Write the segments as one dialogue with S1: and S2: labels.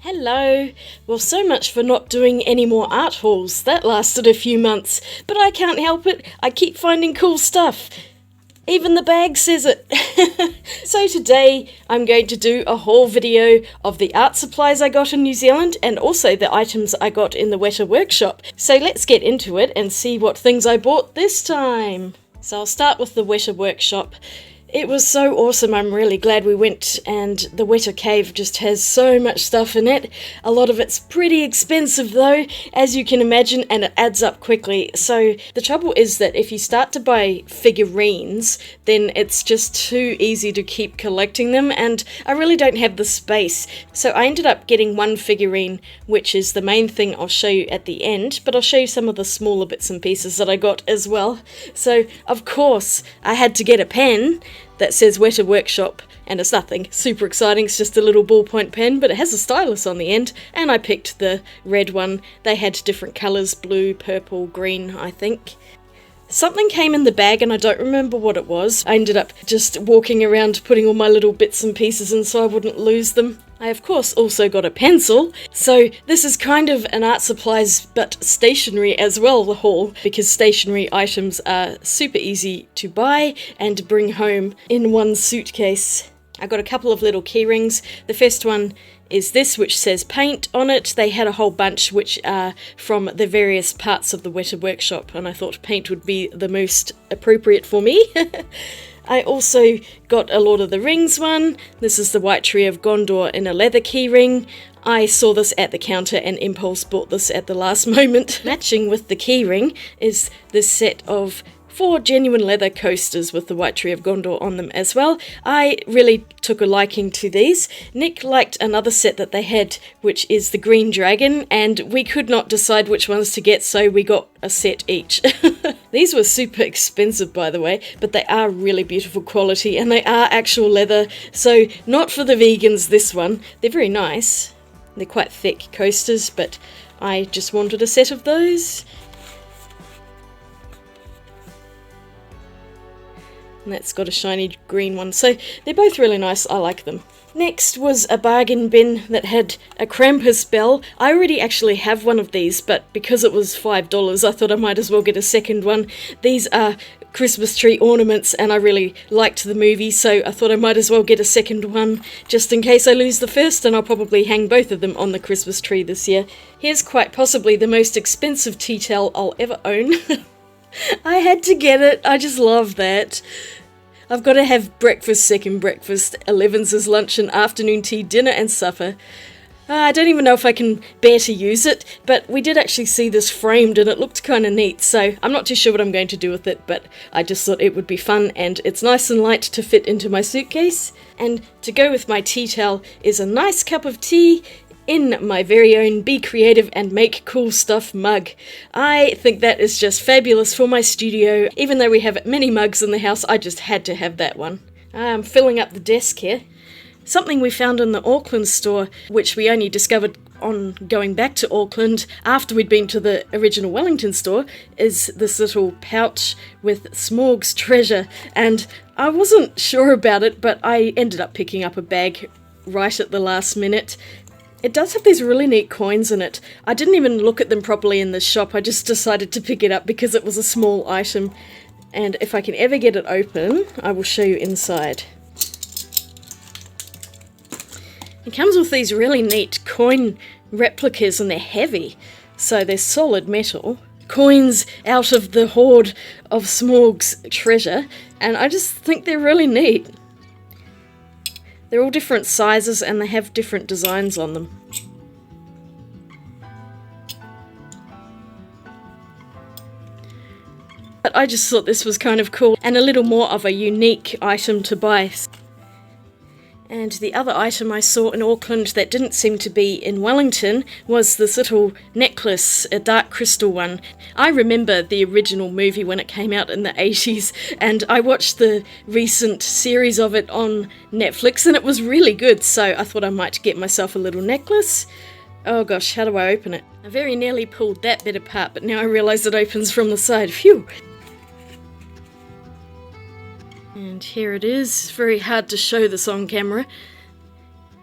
S1: Hello! Well, so much for not doing any more art hauls. That lasted a few months, but I can't help it. I keep finding cool stuff. Even the bag says it. So today I'm going to do a haul video of the art supplies I got in New Zealand and also the items I got in the Weta workshop. So let's get into it and see what things I bought this time. So I'll start with the Weta workshop. It was so awesome. I'm really glad we went, and the Weta cave just has so much stuff in it. A lot of it's pretty expensive though, as you can imagine, and it adds up quickly. So the trouble is that if you start to buy figurines, then it's just too easy to keep collecting them, and I really don't have the space. So I ended up getting one figurine, which is the main thing I'll show you at the end, but I'll show you some of the smaller bits and pieces that I got as well. So of course I had to get a pen that says Weta Workshop, and it's nothing super exciting, it's just a little ballpoint pen, but it has a stylus on the end, and I picked the red one. They had different colours, blue, purple, green, I think. Something came in the bag and I don't remember what it was. I ended up just walking around putting all my little bits and pieces in so I wouldn't lose them. I of course also got a pencil, so this is kind of an art supplies but stationery as well, the haul, because stationery items are super easy to buy and bring home in one suitcase. I got a couple of little key rings. The first one is this, which says paint on it. They had a whole bunch which are from the various parts of the Weta workshop, and I thought paint would be the most appropriate for me. I also got a Lord of the Rings one. This is the White Tree of Gondor in a leather keyring. I saw this at the counter and impulse bought this at the last moment. Matching with the keyring is this set of 4 genuine leather coasters with the White Tree of Gondor on them as well. I really took a liking to these. Nick liked another set that they had, which is the Green Dragon, and we could not decide which ones to get, so we got a set each. These were super expensive, by the way, but they are really beautiful quality, and they are actual leather, so not for the vegans, this one. They're very nice. They're quite thick coasters, but I just wanted a set of those. And that's got a shiny green one, so they're both really nice. I like them. Next was a bargain bin that had a Krampus Bell. I already actually have one of these, but because it was $5 I thought I might as well get a second one. These are Christmas tree ornaments and I really liked the movie, so I thought I might as well get a second one just in case I lose the first, and I'll probably hang both of them on the Christmas tree this year. Here's quite possibly the most expensive tea towel I'll ever own. I had to get it, I just love that. I've got to have breakfast, second breakfast, 11's is lunch and afternoon tea, dinner and supper. I don't even know if I can bear to use it, but we did actually see this framed and it looked kind of neat, so I'm not too sure what I'm going to do with it, but I just thought it would be fun, and it's nice and light to fit into my suitcase. And to go with my tea towel is a nice cup of tea in my very own Be Creative and Make Cool Stuff mug. I think that is just fabulous for my studio. Even though we have many mugs in the house, I just had to have that one. I'm filling up the desk here. Something we found in the Auckland store, which we only discovered on going back to Auckland after we'd been to the original Wellington store, is this little pouch with Smorg's treasure. And I wasn't sure about it, but I ended up picking up a bag right at the last minute. It does have these really neat coins in it. I didn't even look at them properly in the shop, I just decided to pick it up because it was a small item. And if I can ever get it open, I will show you inside. It comes with these really neat coin replicas and they're heavy, so they're solid metal. Coins out of the hoard of Smorg's treasure, and I just think they're really neat. They're all different sizes and they have different designs on them. But I just thought this was kind of cool and a little more of a unique item to buy. And the other item I saw in Auckland that didn't seem to be in Wellington was this little necklace, a dark crystal one. I remember the original movie when it came out in the 80s, and I watched the recent series of it on Netflix and it was really good, so I thought I might get myself a little necklace. Oh gosh, how do I open it? I very nearly pulled that bit apart, but now I realise it opens from the side. Phew! And here it is. It's very hard to show this on camera,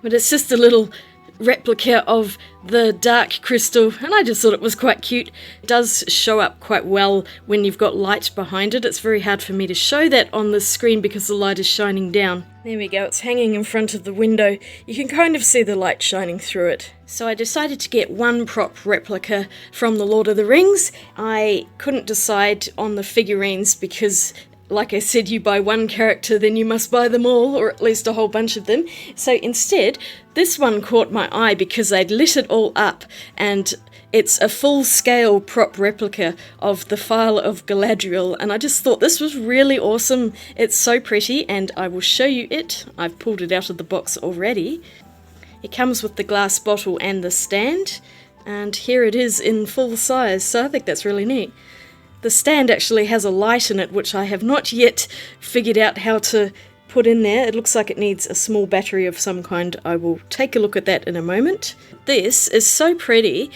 S1: but it's just a little replica of the dark crystal, and I just thought it was quite cute. It does show up quite well when you've got light behind it. It's very hard for me to show that on the screen because the light is shining down. There we go, it's hanging in front of the window. You can kind of see the light shining through it. So I decided to get one prop replica from the Lord of the Rings. I couldn't decide on the figurines because, like I said, you buy one character, then you must buy them all, or at least a whole bunch of them. So instead, this one caught my eye because they'd lit it all up, and it's a full-scale prop replica of the Vial of Galadriel, and I just thought this was really awesome. It's so pretty, and I will show you it. I've pulled it out of the box already. It comes with the glass bottle and the stand, and here it is in full size, so I think that's really neat. The stand actually has a light in it, which I have not yet figured out how to put in there. It looks like it needs a small battery of some kind. I will take a look at that in a moment. This is so pretty.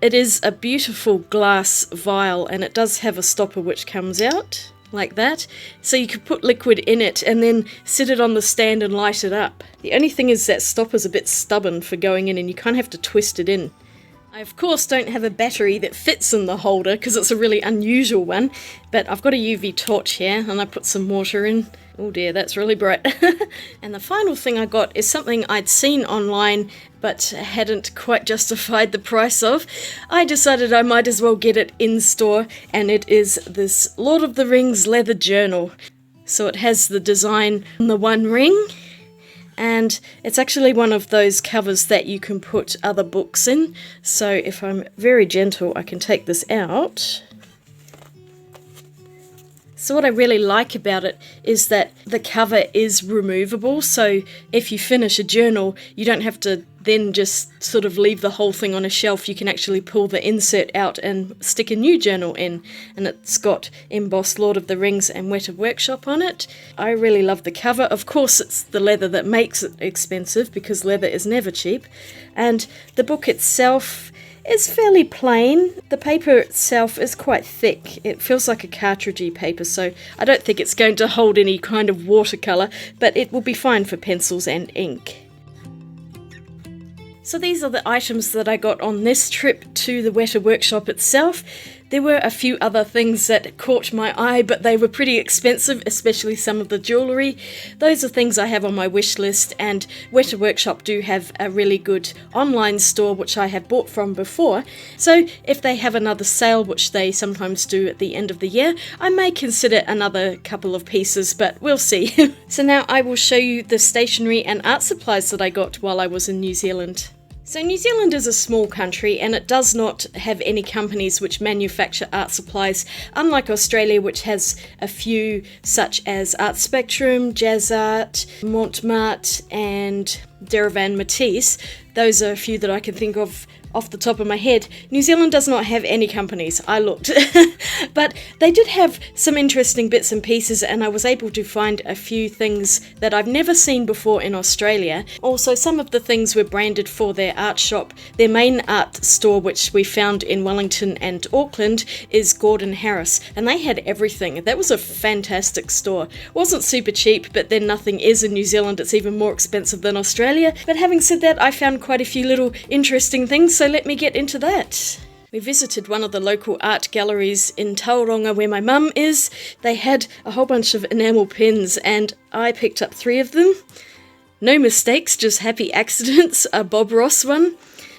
S1: It is a beautiful glass vial, and it does have a stopper which comes out like that. So you could put liquid in it and then sit it on the stand and light it up. The only thing is that stopper's a bit stubborn for going in, and you kind of have to twist it in. I of course don't have a battery that fits in the holder because it's a really unusual one, but I've got a UV torch here and I put some water in. Oh dear, that's really bright. And the final thing I got is something I'd seen online but hadn't quite justified the price of. I decided I might as well get it in store, and it is this Lord of the Rings leather journal. So it has the design on the one ring, and it's actually one of those covers that you can put other books in. So if I'm very gentle, I can take this out. So what I really like about it is that the cover is removable, so if you finish a journal, you don't have to then just sort of leave the whole thing on a shelf. You can actually pull the insert out and stick a new journal in, and it's got embossed Lord of the Rings and Weta Workshop on it. I really love the cover. Of course, it's the leather that makes it expensive because leather is never cheap, and the book itself is fairly plain. The paper itself is quite thick. It feels like a cartridgey paper, so I don't think it's going to hold any kind of watercolor, but it will be fine for pencils and ink. So these are the items that I got on this trip to the Weta Workshop itself. There were a few other things that caught my eye, but they were pretty expensive, especially some of the jewellery. Those are things I have on my wish list, and Weta Workshop do have a really good online store which I have bought from before. So if they have another sale, which they sometimes do at the end of the year, I may consider another couple of pieces, but we'll see. So now I will show you the stationery and art supplies that I got while I was in New Zealand. So New Zealand is a small country, and it does not have any companies which manufacture art supplies, unlike Australia, which has a few such as Art Spectrum, Jazz Art, Montmartre and Derivan Matisse. Those are a few that I can think of off the top of my head. New Zealand does not have any companies. I looked. But they did have some interesting bits and pieces, and I was able to find a few things that I've never seen before in Australia. Also, some of the things were branded for their art shop. Their main art store, which we found in Wellington and Auckland, is Gordon Harris, and they had everything. That was a fantastic store. Wasn't super cheap, but then nothing is in New Zealand. It's even more expensive than Australia. But having said that, I found quite a few little interesting things, so let me get into that. We visited one of the local art galleries in Tauranga where my mum is. They had a whole bunch of enamel pins, and I picked up 3 of them. No mistakes, just happy accidents. A Bob Ross one,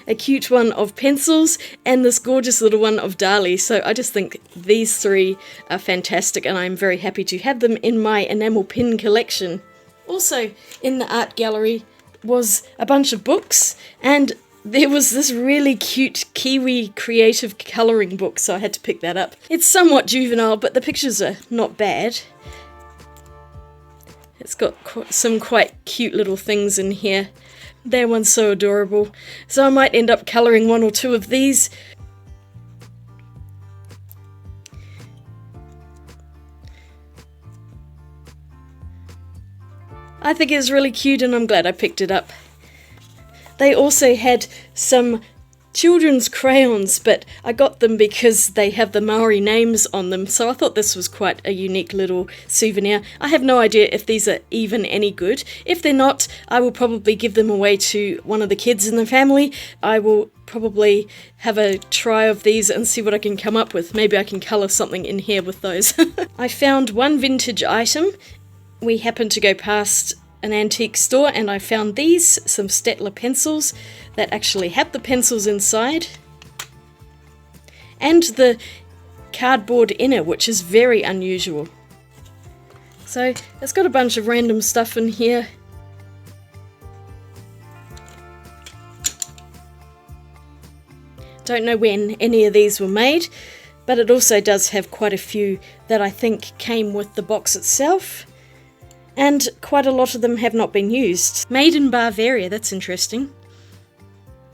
S1: a cute one of pencils, and this gorgeous little one of Dali. So I just think these 3 are fantastic, and I'm very happy to have them in my enamel pin collection. Also in the art gallery was a bunch of books, and there was this really cute Kiwi creative colouring book, so I had to pick that up. It's somewhat juvenile, but the pictures are not bad. It's got some quite cute little things in here. That one's so adorable. So I might end up colouring 1 or 2 of these. I think it's really cute, and I'm glad I picked it up. They also had some children's crayons, but I got them because they have the Maori names on them, so I thought this was quite a unique little souvenir. I have no idea if these are even any good. If they're not, I will probably give them away to one of the kids in the family. I will probably have a try of these and see what I can come up with. Maybe I can colour something in here with those. I found one vintage item. We happened to go past an antique store and I found these, some Stationery pencils that actually have the pencils inside and the cardboard inner, which is very unusual. So it's got a bunch of random stuff in here. Don't know when any of these were made, but it also does have quite a few that I think came with the box itself. And quite a lot of them have not been used. Made in Bavaria, that's interesting.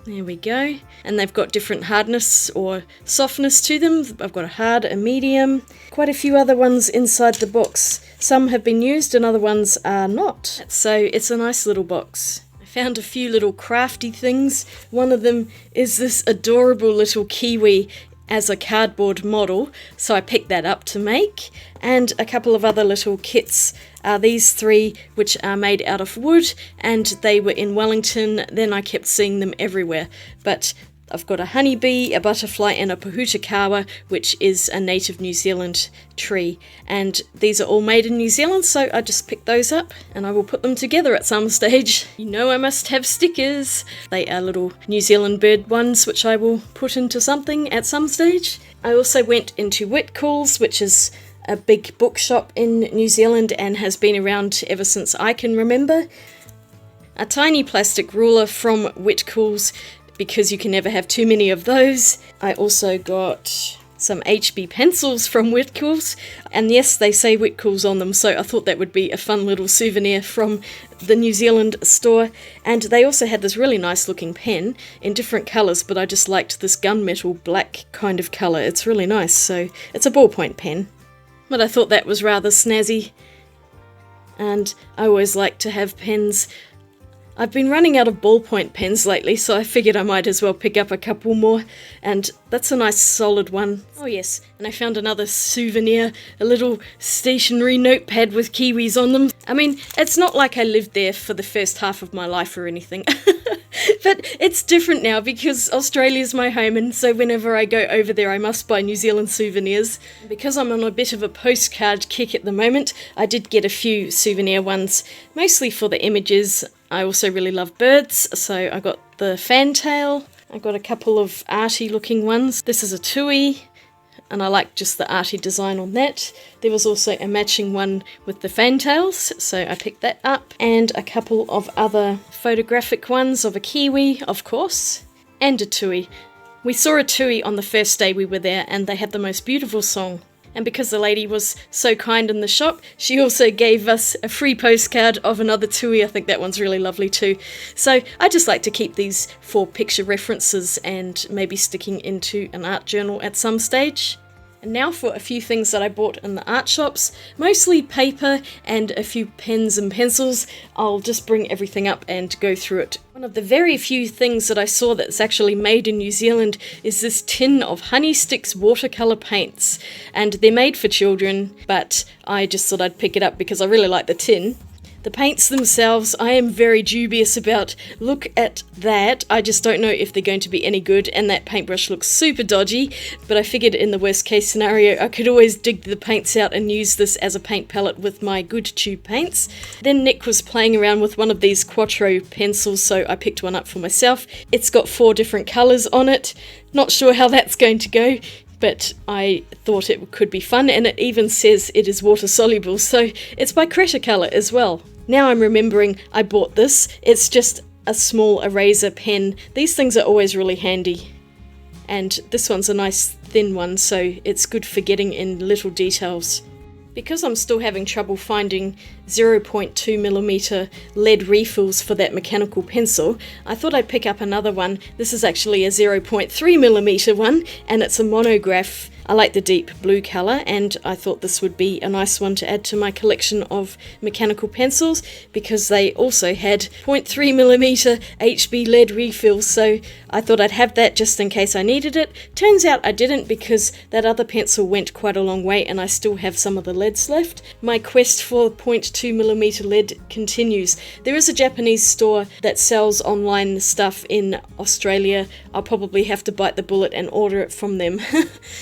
S1: There we go. And they've got different hardness or softness to them. I've got a hard, a medium. Quite a few other ones inside the box. Some have been used and other ones are not. So it's a nice little box. I found a few little crafty things. One of them is this adorable little kiwi as a cardboard model, so I picked that up to make, and a couple of other little kits are these three, which are made out of wood, and they were in Wellington. Then I kept seeing them everywhere, but I've got a honeybee, a butterfly, and a pohutukawa, which is a native New Zealand tree, and these are all made in New Zealand, so I just picked those up and I will put them together at some stage. You know I must have stickers. They are little New Zealand bird ones, which I will put into something at some stage. I also went into Whitcoulls, which is a big bookshop in New Zealand and has been around ever since I can remember. A tiny plastic ruler from Whitcoulls, because you can never have too many of those. I also got some HB pencils from Whitcoulls, and yes, they say Whitcoulls on them, so I thought that would be a fun little souvenir from the New Zealand store. And they also had this really nice looking pen in different colours, but I just liked this gunmetal black kind of colour. It's really nice, so it's a ballpoint pen. But I thought that was rather snazzy, and I always like to have pens. I've been running out of ballpoint pens lately, so I figured I might as well pick up a couple more, and that's a nice solid one. Oh yes, and I found another souvenir, a little stationery notepad with kiwis on them. I mean, it's not like I lived there for the first half of my life or anything, but it's different now because Australia's my home, and so whenever I go over there I must buy New Zealand souvenirs. Because I'm on a bit of a postcard kick at the moment, I did get a few souvenir ones, mostly for the images. I also really love birds, so I got the fantail. I got a couple of arty looking ones. This is a tui, and I like just the arty design on that. There was also a matching one with the fantails, so I picked that up. And a couple of other photographic ones of a kiwi, of course, and a tui. We saw a tui on the first day we were there, and they had the most beautiful song. And because the lady was so kind in the shop, she also gave us a free postcard of another tui. I think that one's really lovely too. So I just like to keep these for picture references and maybe sticking into an art journal at some stage. And now for a few things that I bought in the art shops, mostly paper and a few pens and pencils. I'll just bring everything up and go through it. One of the very few things that I saw that's actually made in New Zealand is this tin of Honey Sticks watercolor paints. And they're made for children, but I just thought I'd pick it up because I really like the tin. The paints themselves, I am very dubious about. Look at that. I just don't know if they're going to be any good, and that paintbrush looks super dodgy, but I figured in the worst case scenario I could always dig the paints out and use this as a paint palette with my good tube paints. Then Nick was playing around with one of these Quattro pencils, so I picked one up for myself. It's got 4 different colours on it. Not sure how that's going to go, but I thought it could be fun, and it even says it is water soluble, so it's by Watercolor as well. Now I'm remembering I bought this. It's just a small eraser pen. These things are always really handy. And this one's a nice thin one, so it's good for getting in little details. Because I'm still having trouble finding 0.2mm lead refills for that mechanical pencil, I thought I'd pick up another one. This is actually a 0.3mm one, and it's a monograph. I like the deep blue colour, and I thought this would be a nice one to add to my collection of mechanical pencils, because they also had 0.3mm HB lead refills, so I thought I'd have that just in case I needed it. Turns out I didn't, because that other pencil went quite a long way and I still have some of the leads left. My quest for 0.2mm lead continues. There is a Japanese store that sells online stuff in Australia. I'll probably have to bite the bullet and order it from them.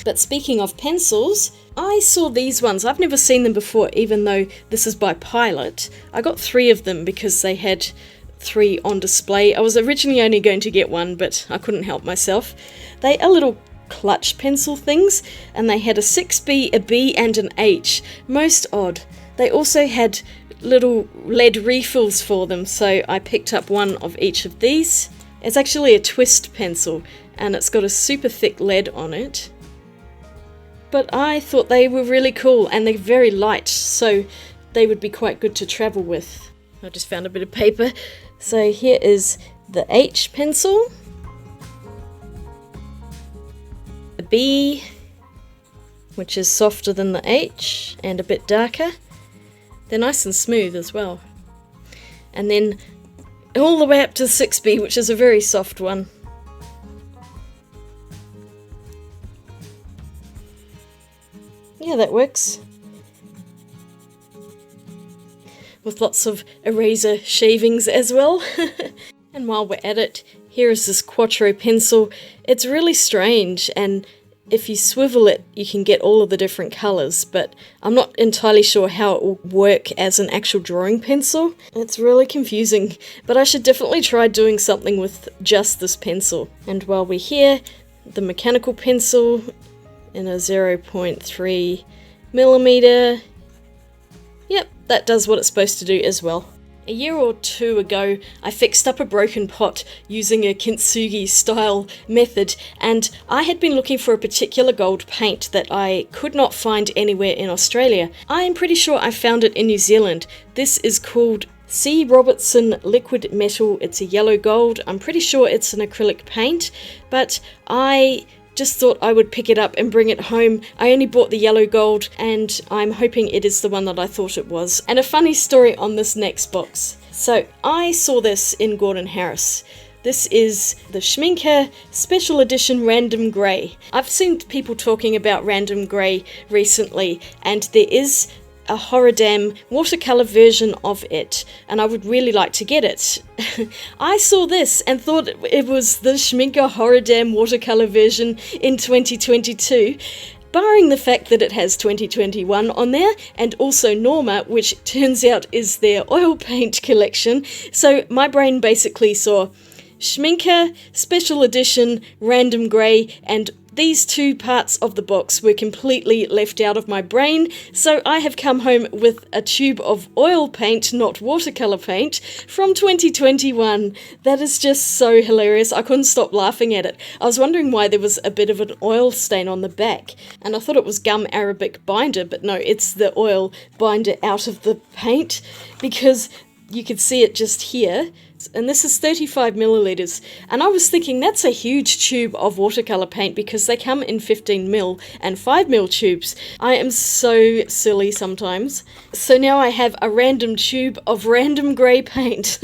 S1: But speaking of pencils, I saw these ones. I've never seen them before, even though this is by Pilot. I got 3 of them because they had 3 on display. I was originally only going to get one, but I couldn't help myself. They are little clutch pencil things, and they had a 6B, a B, and an H. Most odd. They also had little lead refills for them, so I picked up one of each of these. It's actually a twist pencil, and it's got a super thick lead on it. But I thought they were really cool, and they're very light, so they would be quite good to travel with. I just found a bit of paper. So here is the H pencil, a B, which is softer than the H and a bit darker. They're nice and smooth as well. And then all the way up to the 6B, which is a very soft one. Yeah, that works. With lots of eraser shavings as well. And while we're at it, here is this Quattro pencil. It's really strange, and if you swivel it, you can get all of the different colours, but I'm not entirely sure how it will work as an actual drawing pencil. It's really confusing, but I should definitely try doing something with just this pencil. And while we're here, the mechanical pencil in a 0.3mm. Yep, that does what it's supposed to do as well. A year or 2 ago, I fixed up a broken pot using a kintsugi style method, and I had been looking for a particular gold paint that I could not find anywhere in Australia. I am pretty sure I found it in New Zealand. This is called C. Robertson Liquid Metal. It's a yellow gold. I'm pretty sure it's an acrylic paint, but I just thought I would pick it up and bring it home. I only bought the yellow gold, and I'm hoping it is the one that I thought it was. And a funny story on this next box. So I saw this in Gordon Harris. This is the Schmincke Special Edition Random Grey. I've seen people talking about Random Grey recently, and there is a Horridam watercolor version of it, and I would really like to get it. I saw this and thought it was the Schmincke Horridam watercolor version in 2022, barring the fact that it has 2021 on there, and also Norma, which turns out is their oil paint collection. So my brain basically saw Schmincke Special Edition Random Grey, and these 2 parts of the box were completely left out of my brain, so I have come home with a tube of oil paint, not watercolour paint, from 2021. That is just so hilarious. I couldn't stop laughing at it. I was wondering why there was a bit of an oil stain on the back, and I thought it was gum arabic binder, but no, it's the oil binder out of the paint, because you could see it just here. And this is 35 millilitres, and I was thinking that's a huge tube of watercolour paint, because they come in 15mm and 5mm tubes. I am so silly sometimes. So now I have a random tube of random grey paint.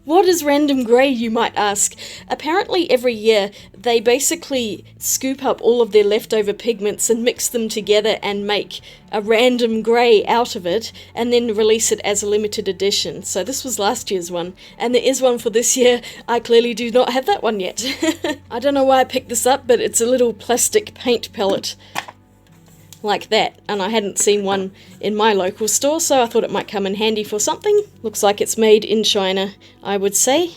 S1: What is random grey, you might ask? Apparently every year they basically scoop up all of their leftover pigments and mix them together and make a random grey out of it, and then release it as a limited edition. So this was last year's one, and there is one for this year. I clearly do not have that one yet. I don't know why I picked this up, but it's a little plastic paint pellet like that, and I hadn't seen one in my local store, so I thought it might come in handy for something. Looks like it's made in China, I would say.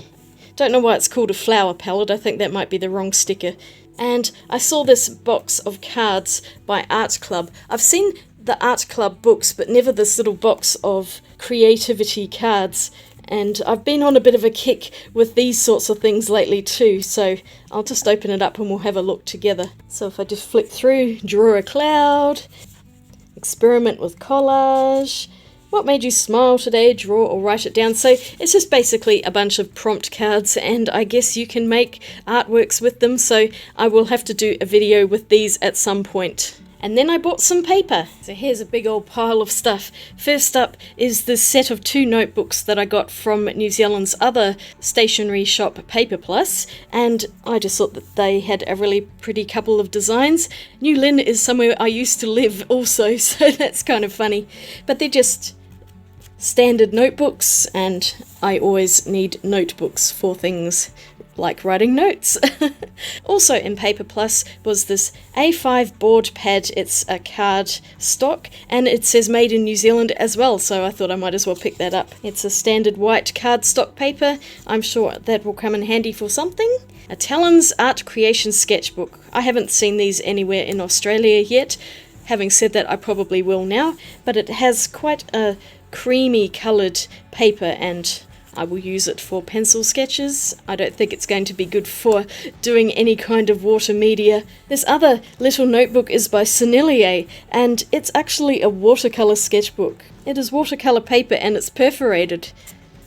S1: Don't know why it's called a flower palette. I think that might be the wrong sticker. And I saw this box of cards by Art Club. I've seen the Art Club books, but never this little box of creativity cards. And I've been on a bit of a kick with these sorts of things lately too, so I'll just open it up and we'll have a look together. So if I just flick through, draw a cloud, a experiment with collage, what made you smile today, draw or write it down. So it's just basically a bunch of prompt cards, and I guess you can make artworks with them, so I will have to do a video with these at some point. And then I bought some paper. So here's a big old pile of stuff. First up is this set of 2 notebooks that I got from New Zealand's other stationery shop, Paper Plus, and I just thought that they had a really pretty couple of designs. New Lynn is somewhere I used to live also, so that's kind of funny. But they're just standard notebooks, and I always need notebooks for things like writing notes. Also in Paper Plus was this A5 board pad. It's a card stock, and it says made in New Zealand as well, so I thought I might as well pick that up. It's a standard white cardstock paper. I'm sure that will come in handy for something. A Talons art creation sketchbook. I haven't seen these anywhere in Australia yet. Having said that, I probably will now, but it has quite a creamy coloured paper, and I will use it for pencil sketches. I don't think it's going to be good for doing any kind of water media. This other little notebook is by Sennelier, and it's actually a watercolor sketchbook. It is watercolor paper and it's perforated.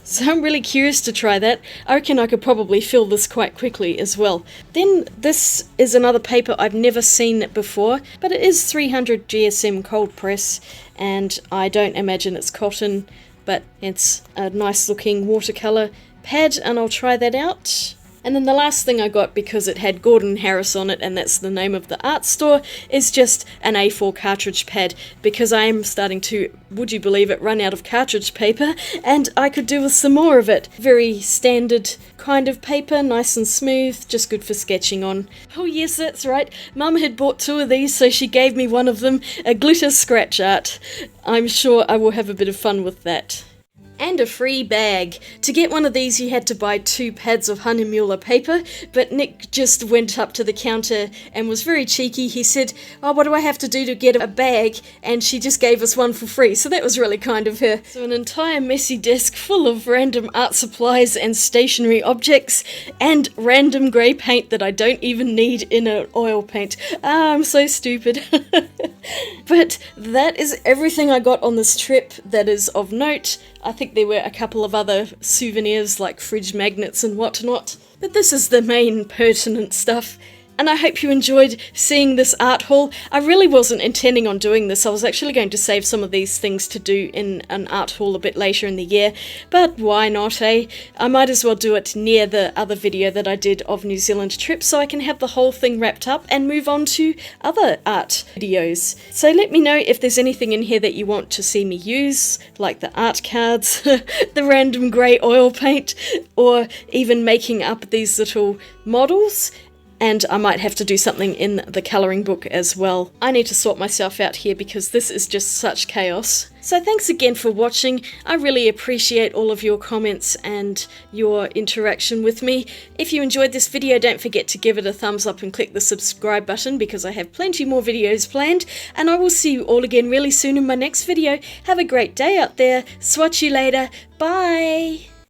S1: So I'm really curious to try that. I reckon I could probably fill this quite quickly as well. Then this is another paper I've never seen before, but it is 300 GSM cold press, and I don't imagine it's cotton, but it's a nice looking watercolor pad, and I'll try that out. And then the last thing I got, because it had Gordon Harris on it, and that's the name of the art store, is just an A4 cartridge pad, because I am starting to, would you believe it, run out of cartridge paper, and I could do with some more of it. Very standard kind of paper, nice and smooth, just good for sketching on. Oh yes, that's right, Mum had bought 2 of these, so she gave me one of them, a glitter scratch art. I'm sure I will have a bit of fun with that. And a free bag. To get one of these you had to buy 2 pads of Hahnemuller paper, but Nick just went up to the counter and was very cheeky. He said, "Oh, what do I have to do to get a bag?" And she just gave us one for free, so that was really kind of her. So an entire messy desk full of random art supplies and stationery objects, and random grey paint that I don't even need in an oil paint. I'm so stupid. But that is everything I got on this trip that is of note. I think there were a couple of other souvenirs like fridge magnets and whatnot, but this is the main pertinent stuff. And I hope you enjoyed seeing this art haul. I really wasn't intending on doing this. I was actually going to save some of these things to do in an art haul a bit later in the year, but why not, eh? I might as well do it near the other video that I did of New Zealand trip, so I can have the whole thing wrapped up and move on to other art videos. So let me know if there's anything in here that you want to see me use, like the art cards, the random grey oil paint, or even making up these little models. And I might have to do something in the colouring book as well. I need to sort myself out here because this is just such chaos. So thanks again for watching. I really appreciate all of your comments and your interaction with me. If you enjoyed this video, don't forget to give it a thumbs up and click the subscribe button, because I have plenty more videos planned. And I will see you all again really soon in my next video. Have a great day out there. Swatch you later. Bye!